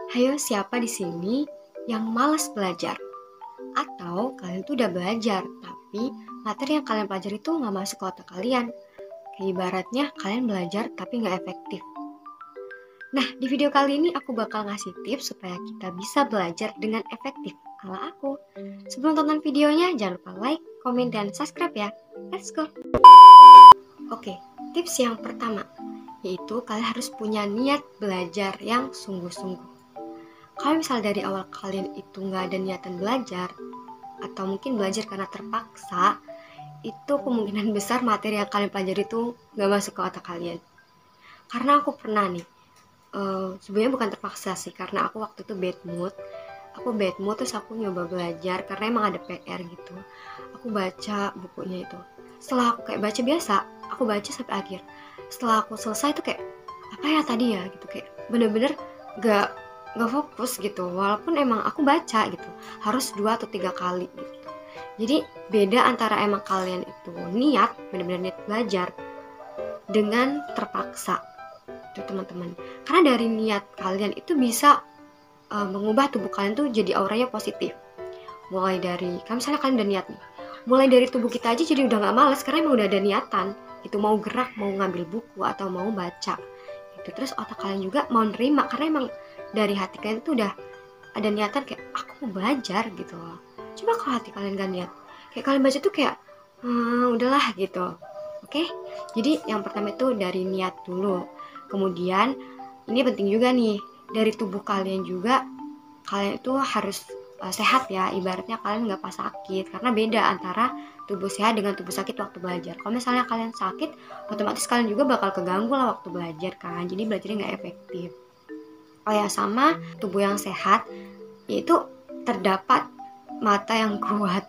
Hayo, siapa di sini yang malas belajar? Atau kalian tuh udah belajar, tapi materi yang kalian pelajari itu nggak masuk ke otak kalian. Kayak ibaratnya kalian belajar tapi nggak efektif. Nah, di video kali ini aku bakal ngasih tips supaya kita bisa belajar dengan efektif ala aku. Sebelum tonton videonya, jangan lupa like, komen, dan subscribe ya. Let's go! Oke, tips yang pertama, yaitu kalian harus punya niat belajar yang sungguh-sungguh. Kalau misal dari awal kalian itu nggak ada niatan belajar, atau mungkin belajar karena terpaksa, itu kemungkinan besar materi yang kalian pelajari itu nggak masuk ke otak kalian. Karena aku pernah nih, sebenarnya bukan terpaksa sih, karena aku waktu itu bad mood. Aku bad mood terus aku nyoba belajar karena emang ada PR gitu. Aku baca bukunya itu. Setelah aku kayak baca biasa, aku baca sampai akhir. Setelah aku selesai tuh kayak apa ya tadi ya gitu, kayak bener-bener gak fokus gitu, walaupun emang aku baca gitu harus 2 atau 3 kali gitu. Jadi beda antara emang kalian itu niat, bener-bener niat belajar dengan terpaksa itu teman-teman. Karena dari niat kalian itu bisa mengubah tubuh kalian tuh jadi auranya positif. Mulai dari, kan misalnya kalian udah niat nih, mulai dari tubuh kita aja jadi udah gak malas karena emang udah ada niatan itu, mau gerak, mau ngambil buku atau mau baca gitu. Terus otak kalian juga mau nerima karena emang dari hati kalian tuh udah ada niatan kayak aku mau belajar gitu loh. Coba kalau hati kalian gak niat, kayak kalian baca tuh kayak udahlah gitu. Oke, jadi yang pertama itu dari niat dulu. Kemudian ini penting juga nih, dari tubuh kalian juga, kalian itu harus sehat ya. Ibaratnya kalian gak pas sakit, karena beda antara tubuh sehat dengan tubuh sakit waktu belajar. Kalau misalnya kalian sakit, otomatis kalian juga bakal keganggu lah waktu belajar kan, jadi belajarnya gak efektif. Oh ya, sama tubuh yang sehat yaitu terdapat mata yang kuat.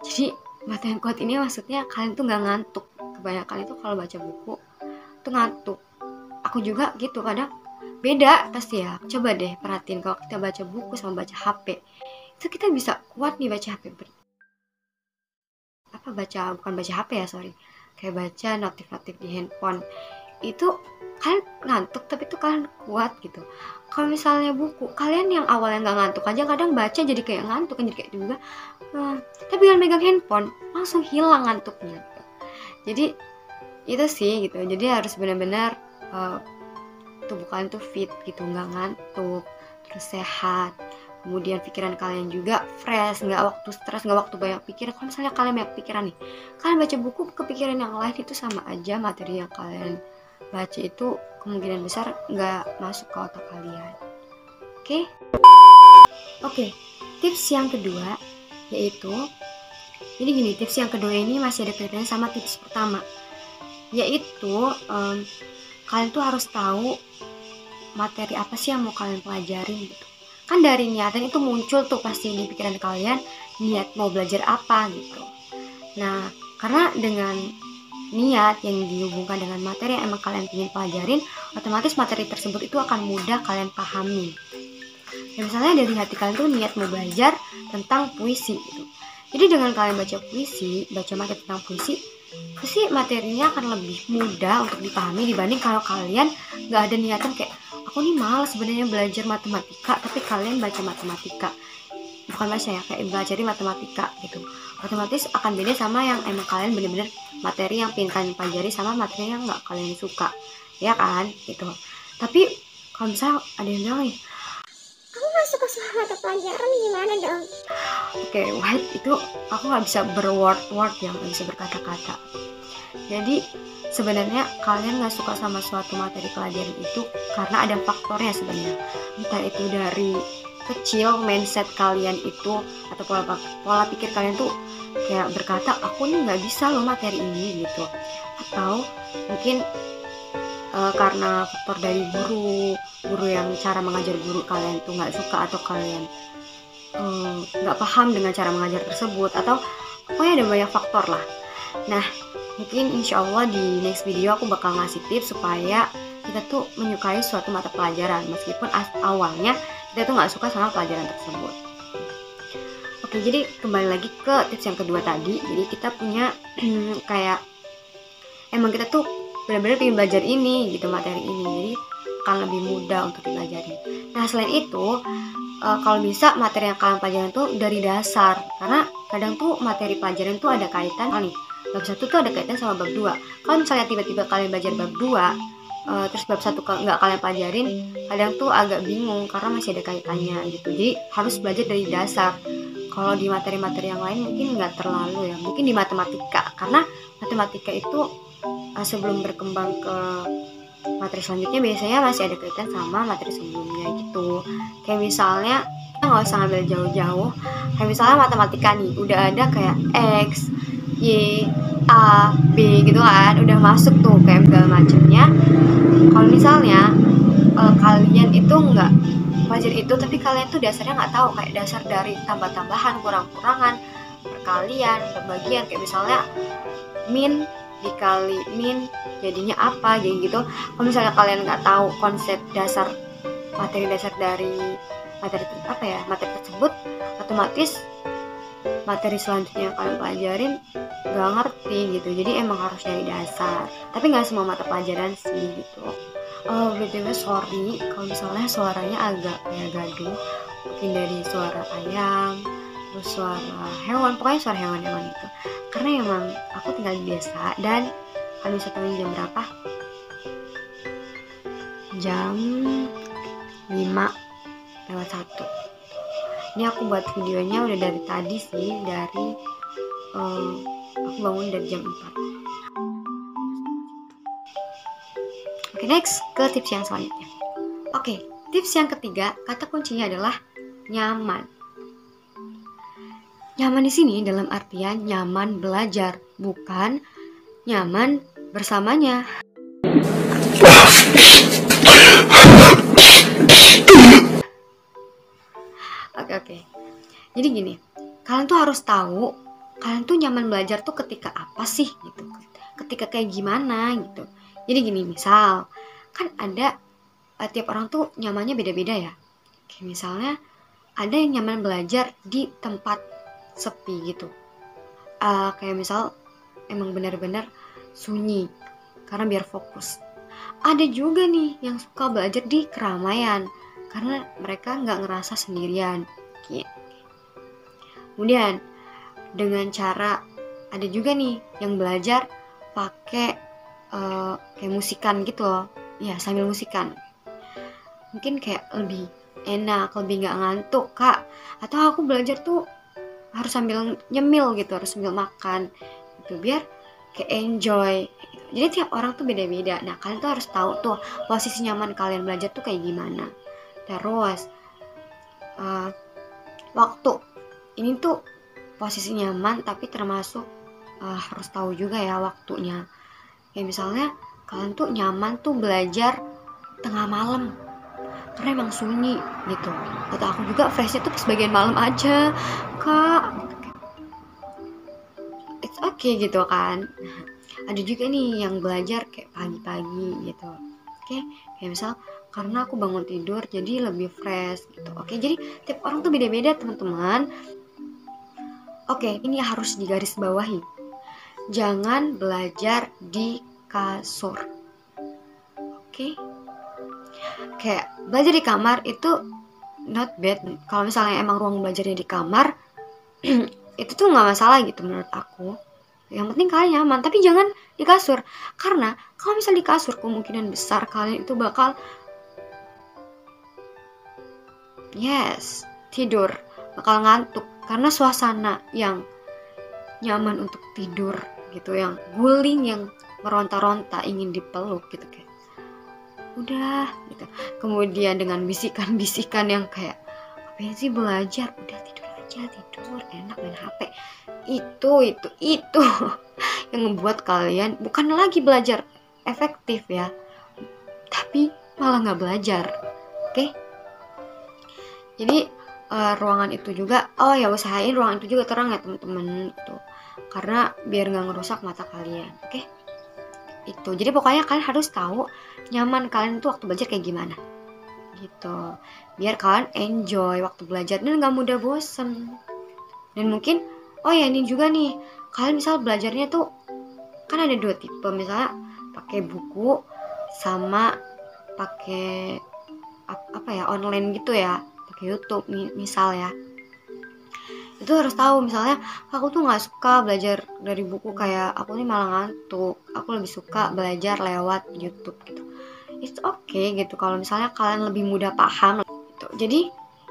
Jadi mata yang kuat ini maksudnya kalian tuh gak ngantuk. Kebanyakan itu kalau baca buku tuh ngantuk. Aku juga gitu, kadang beda pasti ya. Coba deh perhatiin kalau kita baca buku sama baca HP, itu kita bisa kuat nih baca HP. Bukan baca HP ya, sorry, kayak baca notif-notif di handphone. Itu kalian ngantuk tapi itu kalian kuat gitu. Kalau misalnya buku, kalian yang awalnya nggak ngantuk aja kadang baca jadi kayak ngantuk kan, jadi kayak juga tapi kalian megang handphone langsung hilang ngantuknya gitu. Jadi itu sih gitu, jadi harus benar-benar tubuh kalian tuh fit gitu, nggak ngantuk, terus sehat. Kemudian pikiran kalian juga fresh, nggak waktu stres, nggak waktu banyak pikiran. Kalau misalnya kalian banyak pikiran nih, kalian baca buku kepikiran yang lain, itu sama aja materi yang kalian baca itu kemungkinan besar nggak masuk ke otak kalian. Oke, tips yang kedua yaitu, jadi gini, tips yang kedua ini masih ada kaitannya sama tips pertama, yaitu kalian tuh harus tahu materi apa sih yang mau kalian pelajarin gitu. Kan dari niatan itu muncul tuh pasti di pikiran kalian niat mau belajar apa gitu. Nah, karena dengan niat yang dihubungkan dengan materi yang emang kalian ingin pelajarin, otomatis materi tersebut itu akan mudah kalian pahami. Ya, misalnya dari hati kalian tuh niat mau belajar tentang puisi gitu. Jadi dengan kalian baca puisi, baca materi tentang puisi, pasti materinya akan lebih mudah untuk dipahami dibanding kalau kalian nggak ada niatan kayak aku nih malas sebenarnya belajar matematika, tapi kalian baca matematika, bukan baca ya, kayak belajar matematika gitu. Otomatis akan beda sama yang emang kalian bener-bener materi yang pengen kalian pelajari sama materi yang nggak kalian suka, ya kan gitu. Tapi kalau misalnya ada yang bilang nih, kamu gak suka sama mata pelajaran, gimana dong? Oke, wait, itu aku nggak bisa berword-word, yang nggak bisa berkata-kata. Jadi sebenarnya kalian nggak suka sama suatu materi pelajaran itu karena ada faktornya sebenarnya. Entah itu dari kecil mindset kalian itu, atau pola pikir kalian tuh kayak berkata aku nih nggak bisa loh materi ini gitu. Atau mungkin karena faktor dari guru yang cara mengajar guru kalian tuh nggak suka, atau kalian nggak paham dengan cara mengajar tersebut, atau pokoknya ada banyak faktor lah. Nah, mungkin insya Allah di next video aku bakal ngasih tips supaya kita tuh menyukai suatu mata pelajaran meskipun awalnya kita tuh nggak suka sama pelajaran tersebut. Oke, jadi kembali lagi ke tips yang kedua tadi. Jadi kita punya kayak emang kita tuh benar-benar pengen belajar ini gitu, materi ini. Jadi akan lebih mudah untuk dipelajari. Nah selain itu kalau bisa materi yang kalian pelajarin tuh dari dasar, karena kadang tuh materi pelajaran tuh ada kaitan nih, bab 1 tuh ada kaitan sama bab 2. Kalau misalnya tiba-tiba kalian belajar bab 2 terus bab 1 nggak kalian pelajarin, kadang tuh agak bingung karena masih ada kaitannya gitu. Jadi harus belajar dari dasar. Kalau di materi-materi yang lain mungkin nggak terlalu ya, mungkin di matematika, karena matematika itu sebelum berkembang ke materi selanjutnya biasanya masih ada kaitan sama materi sebelumnya gitu. Kayak misalnya kita nggak usah ngambil jauh-jauh, kayak misalnya matematika nih udah ada kayak X, Y, A, B gitu kan, udah masuk tuh kayak segala macamnya. Kalau misalnya kalian itu nggak belajar itu, tapi kalian tuh dasarnya nggak tahu, kayak dasar dari tambah-tambahan, kurang-kurangan, perkalian, pembagian, kayak misalnya min dikali min jadinya apa, jadi gitu. Kalau misalnya kalian nggak tahu konsep dasar, materi dasar dari materi tersebut, otomatis materi selanjutnya yang kalian pelajarin nggak ngerti gitu. Jadi emang harus dari dasar, tapi nggak semua mata pelajaran sih gitu. BTW sorry kalau misalnya suaranya agak kayak gaduh, mungkin dari suara ayam, terus suara hewan, pokoknya suara hewan-hewan itu, karena emang aku tinggal di desa. Dan kalian bisa tahu jam berapa? Jam 5:01. Ini aku buat videonya udah dari tadi sih, dari aku bangun dari jam 4. Oke, next ke tips yang selanjutnya. Oke, tips yang ketiga, kata kuncinya adalah nyaman. Nyaman di sini dalam artian nyaman belajar, bukan nyaman bersamanya. Oke. Jadi gini, kalian tuh harus tahu kalian tuh nyaman belajar tuh ketika apa sih gitu. Ketika kayak gimana gitu. Jadi gini, misal kan ada tiap orang tuh nyamannya beda-beda ya. Kayak misalnya ada yang nyaman belajar di tempat sepi gitu. Kayak misal emang benar-benar sunyi karena biar fokus. Ada juga nih yang suka belajar di keramaian karena mereka nggak ngerasa sendirian. Kemudian dengan cara, ada juga nih yang belajar pakai kayak musikan gitu loh, ya sambil musikan, mungkin kayak lebih enak, lebih nggak ngantuk kak. Atau aku belajar tuh harus sambil nyemil gitu, harus sambil makan gitu biar kayak enjoy. Jadi tiap orang tuh beda-beda. Nah kalian tuh harus tahu tuh posisi nyaman kalian belajar tuh kayak gimana. Terus waktu ini tuh posisi nyaman, tapi termasuk harus tahu juga ya waktunya. Kayak misalnya kalian tuh nyaman tuh belajar tengah malam karena emang sunyi gitu. Atau aku juga freshnya tuh pas bagian malam aja kak, it's okay gitu kan. Ada juga nih yang belajar kayak pagi-pagi gitu. Oke, kayak misal karena aku bangun tidur jadi lebih fresh gitu. Oke, jadi tiap orang tuh beda-beda teman-teman. Oke, ini harus digarisbawahi. Jangan belajar di kasur. Oke. Kayak belajar di kamar itu not bad. Kalau misalnya emang ruang belajarnya di kamar, itu tuh nggak masalah gitu menurut aku. Yang penting kalian nyaman, tapi jangan di kasur. Karena kalau misalnya di kasur, kemungkinan besar kalian itu bakal tidur, bakal ngantuk karena suasana yang nyaman untuk tidur gitu, yang guling, yang meronta-ronta ingin dipeluk gitu, kayak udah gitu. Kemudian dengan bisikan-bisikan yang kayak apa sih belajar, udah tidur aja, tidur enak main HP, itu yang membuat kalian bukan lagi belajar efektif ya, tapi malah nggak belajar. Oke? Jadi ruangan itu juga, usahain ruangan itu juga terang ya teman-teman gitu, karena biar nggak ngerusak mata kalian. Oke? Itu. Jadi pokoknya kalian harus tahu nyaman kalian itu waktu belajar kayak gimana gitu, biar kalian enjoy waktu belajar dan nggak mudah bosen. Dan mungkin ini juga nih, kalian misal belajarnya tuh kan ada 2 tipe, misalnya pakai buku sama pakai online gitu ya, pakai YouTube misal ya. Itu harus tahu, misalnya aku tuh nggak suka belajar dari buku, kayak aku nih malah ngantuk, aku lebih suka belajar lewat YouTube gitu. It's okay gitu kalau misalnya kalian lebih mudah paham gitu. Jadi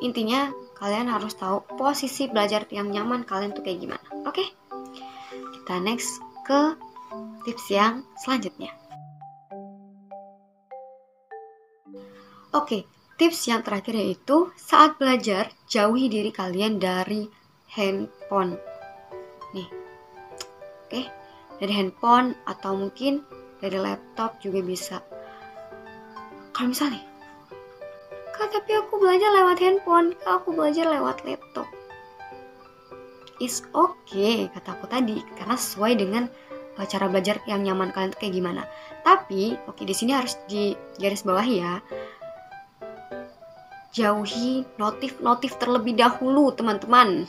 intinya kalian harus tahu posisi belajar yang nyaman kalian tuh kayak gimana. Oke, kita next ke tips yang selanjutnya. Oke, tips yang terakhir yaitu saat belajar jauhi diri kalian dari handphone. Nih, oke, dari handphone atau mungkin dari laptop juga bisa. Kalau misalnya, Kak, tapi aku belajar lewat handphone, Kak, aku belajar lewat laptop. It's okay, kata aku tadi, karena sesuai dengan cara belajar yang nyaman kalian tuh kayak gimana. Tapi, oke, di sini harus di garis bawahi ya. Jauhi notif-notif terlebih dahulu, teman-teman.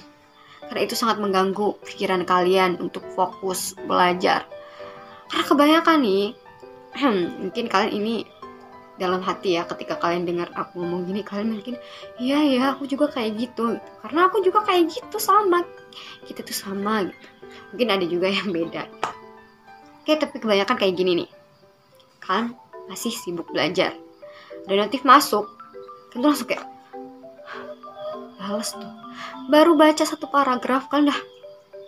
Karena itu sangat mengganggu pikiran kalian untuk fokus belajar. Karena kebanyakan nih, mungkin kalian ini dalam hati ya, ketika kalian dengar aku ngomong gini, kalian mungkin, iya ya, aku juga kayak gitu. Karena aku juga kayak gitu, sama. Kita tuh sama gitu. Mungkin ada juga yang beda. Oke, tapi kebanyakan kayak gini nih. Kalian masih sibuk belajar. Ada notif masuk, kan tuh langsung kayak balas tuh. Baru baca satu paragraf kan dah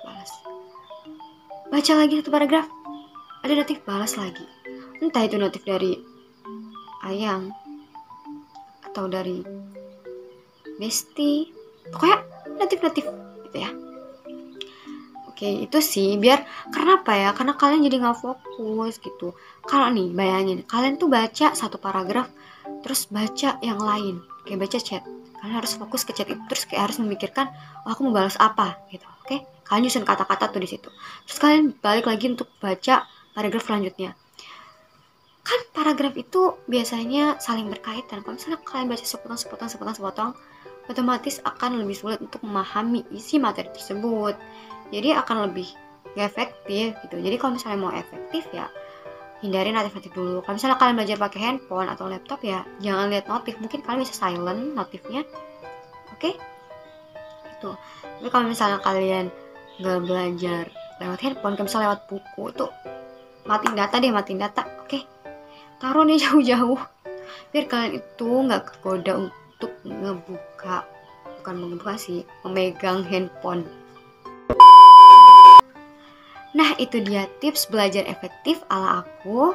balas. Baca lagi satu paragraf, ada notif balas lagi. Entah itu notif dari Ayang atau dari Besti, pokoknya notif-notif gitu ya. Oke, itu sih biar, karena apa ya? Karena kalian jadi nggak fokus gitu. Kalau nih bayangin, kalian tuh baca satu paragraf, terus baca yang lain, kayak baca chat. Kalian harus fokus ke chat itu, terus kayak harus memikirkan, oh, aku mau balas apa gitu. Oke, kalian nyusun kata-kata tuh di situ. Terus kalian balik lagi untuk baca paragraf selanjutnya. Kan paragraf itu biasanya saling berkaitan. Kalau misalnya kalian baca sepotong, otomatis akan lebih sulit untuk memahami isi materi tersebut. Jadi akan lebih gak efektif gitu. Jadi kalau misalnya mau efektif ya hindari notif-notif dulu. Kalau misalnya kalian belajar pakai handphone atau laptop ya jangan lihat notif. Mungkin kalian bisa silent notifnya. Oke? Itu. Tapi kalau misalnya kalian gak belajar lewat handphone, kalau misalnya lewat buku tuh matiin data. Oke? Taruh nih jauh-jauh biar kalian itu gak kegoda untuk memegang handphone. Nah, itu dia tips belajar efektif ala aku.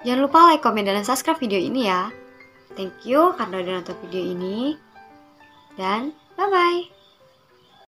Jangan lupa like, komen, dan subscribe video ini ya. Thank you karena udah nonton video ini. Dan bye-bye.